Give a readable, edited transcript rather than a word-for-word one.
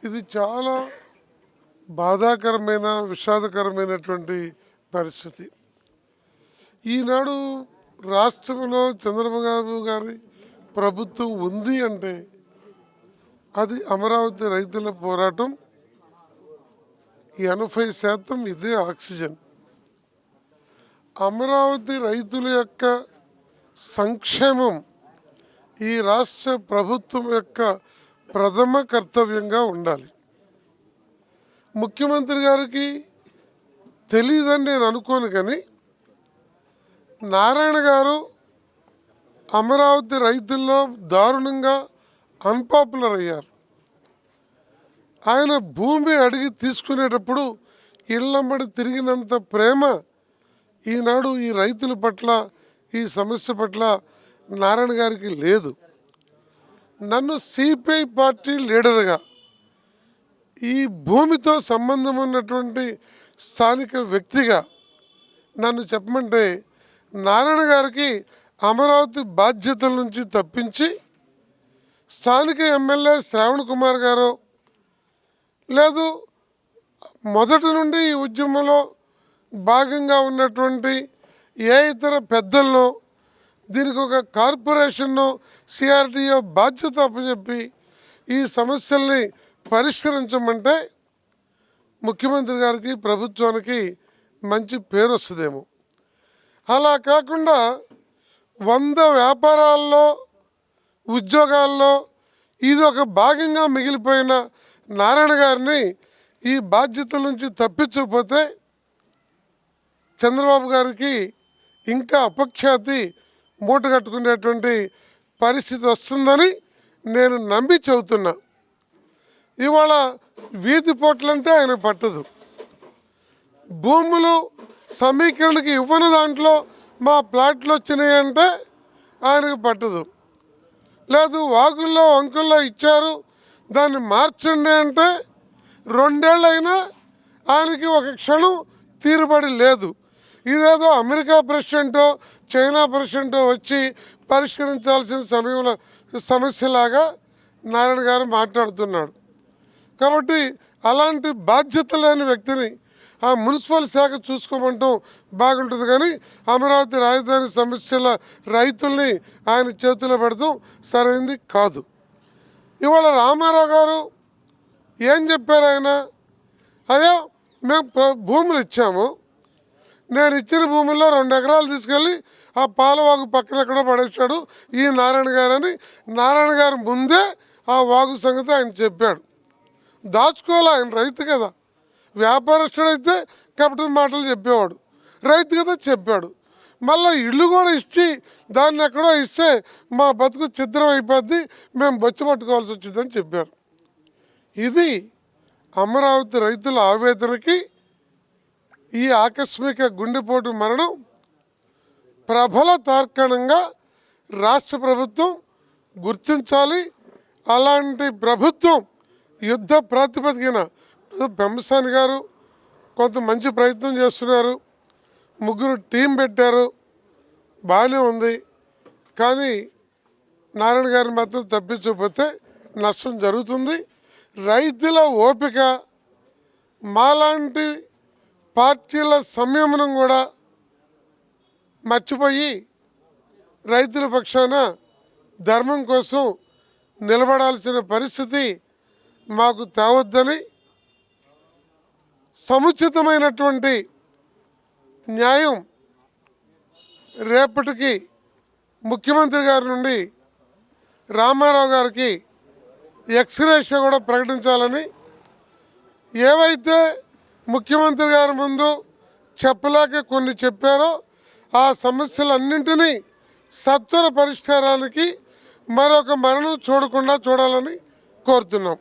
ఇది చాలా బాధాకరమైన విషాదకరమైనటువంటి పరిస్థితి. ఈనాడు రాష్ట్రంలో చంద్రబాబు గారి ప్రభుత్వం ఉంది అంటే అది అమరావతి రైతుల పోరాటం 80% ఇదే ఆక్సిజన్. అమరావతి రైతుల యొక్క సంక్షేమం ఈ రాష్ట్ర ప్రభుత్వం యొక్క ప్రథమ కర్తవ్యంగా ఉండాలి. ముఖ్యమంత్రి గారికి తెలియదని నేను అనుకోను, కానీ నారాయణ గారు అమరావతి రైతుల్లో దారుణంగా అన్పాపులర్ అయ్యారు. ఆయన భూమి అడిగి తీసుకునేటప్పుడు ఇళ్ళమ్మడి తిరిగినంత ప్రేమ ఈనాడు ఈ రైతుల పట్ల, ఈ సమస్య పట్ల నారాయణ గారికి లేదు. నన్ను సిపిఐ పార్టీ లీడర్గా, ఈ భూమితో సంబంధం ఉన్నటువంటి స్థానిక వ్యక్తిగా నన్ను చెప్పమంటే నారాయణ గారికి అమరావతి బాధ్యతల నుంచి తప్పించి స్థానిక ఎమ్మెల్యే శ్రావణ్ కుమార్ గారు, లేదు మొదటి నుండి ఈ ఉద్యమంలో భాగంగా ఉన్నటువంటి ఏ ఇతర పెద్దలను, దీనికి ఒక కార్పొరేషన్ను సిఆర్డిఓ బాధ్యత అప్పచెప్పి ఈ సమస్యల్ని పరిష్కరించమంటే ముఖ్యమంత్రి గారికి, ప్రభుత్వానికి మంచి పేరు వస్తుందేమో. అలా కాకుండా 100 వ్యాపారాల్లో, ఉద్యోగాల్లో ఇది ఒక భాగంగా మిగిలిపోయిన నారాయణ గారిని ఈ బాధ్యతల నుంచి తప్పించకపోతే చంద్రబాబు గారికి ఇంకా అపఖ్యాతి మూట కట్టుకునేటువంటి పరిస్థితి వస్తుందని నేను నమ్మి చెబుతున్నా. ఇవాళ వీధి పోట్లంటే ఆయన పట్టదు. భూములు సమీకరణకి ఇవ్వని దాంట్లో మా ప్లాట్లు వచ్చినాయంటే ఆయనకు పట్టదు. లేదు వాగుల్లో వంకుల్లో ఇచ్చారు దాన్ని మార్చండి అంటే 2 ఏళ్ళైనా ఆయనకి ఒక క్షణం తీరుబడి లేదు. ఇదేదో అమెరికా ప్రెసిడెంటో చైనా ప్రెసిడెంటో వచ్చి పరిష్కరించాల్సిన సమయంలో సమస్యలాగా నారాయణ గారు మాట్లాడుతున్నాడు. కాబట్టి అలాంటి బాధ్యత లేని వ్యక్తిని ఆ మున్సిపల్ శాఖ చూసుకోమంటాం బాగుంటుంది, కానీ అమరావతి రాజధాని సమస్యల రైతుల్ని ఆయన చేతిలో పెడతాం సరైంది కాదు. ఇవాళ రామారావు గారు ఏం చెప్పారు? ఆయన అయ్యో మేము భూములు ఇచ్చాము, నేను ఇచ్చిన భూముల్లో 2 ఎకరాలు తీసుకెళ్ళి ఆ పాలవాగు పక్కన ఎక్కడో పడేశాడు ఈ నారాయణ గారు అని నారాయణ గారు ముందే ఆ వాగు సంగతి ఆయన చెప్పాడు. దాచుకోవాలి, ఆయన రైతు కదా. వ్యాపారస్తుడైతే కపట మాటలు చెప్పేవాడు, రైతు కదా చెప్పాడు. మళ్ళీ ఇల్లు కూడా ఇచ్చి దాన్ని ఎక్కడో ఇస్తే మా బతుకు చిత్రం అయిపోద్ది, మేము బొచ్చు పట్టుకోవాల్సి వచ్చిందని చెప్పారు. ఇది అమరావతి రైతుల ఆవేదనకి ఈ ఆకస్మిక గుండెపోటు మరణం ప్రబల తార్కాణంగా రాష్ట్ర ప్రభుత్వం గుర్తించాలి. అలాంటి ప్రభుత్వం యుద్ధ ప్రాతిపదికన పెంబసాని గారు కొంత మంచి ప్రయత్నం చేస్తున్నారు, 3 టీం పెట్టారు, బాగానే ఉంది. కానీ నారాయణ గారిని మాత్రం తప్పించకపోతే నష్టం జరుగుతుంది. రైతుల ఓపిక, మాలాంటి పార్టీల సంయమనం కూడా మర్చిపోయి రైతుల పక్షాన ధర్మం కోసం నిలబడాల్సిన పరిస్థితి మాకు తేవద్దని, సముచితమైనటువంటి న్యాయం రేపటికి ముఖ్యమంత్రి గారి నుండి రామారావు గారికి ఎక్స్గ్రేషియా కూడా ప్రకటించాలని, ఏవైతే ముఖ్యమంత్రి గారి ముందు చెప్పలేక కొన్ని చెప్పారో ఆ సమస్యలన్నింటినీ సత్వర పరిష్కారానికి మరొక మరణం చూడకుండా చూడాలని కోరుతున్నాం.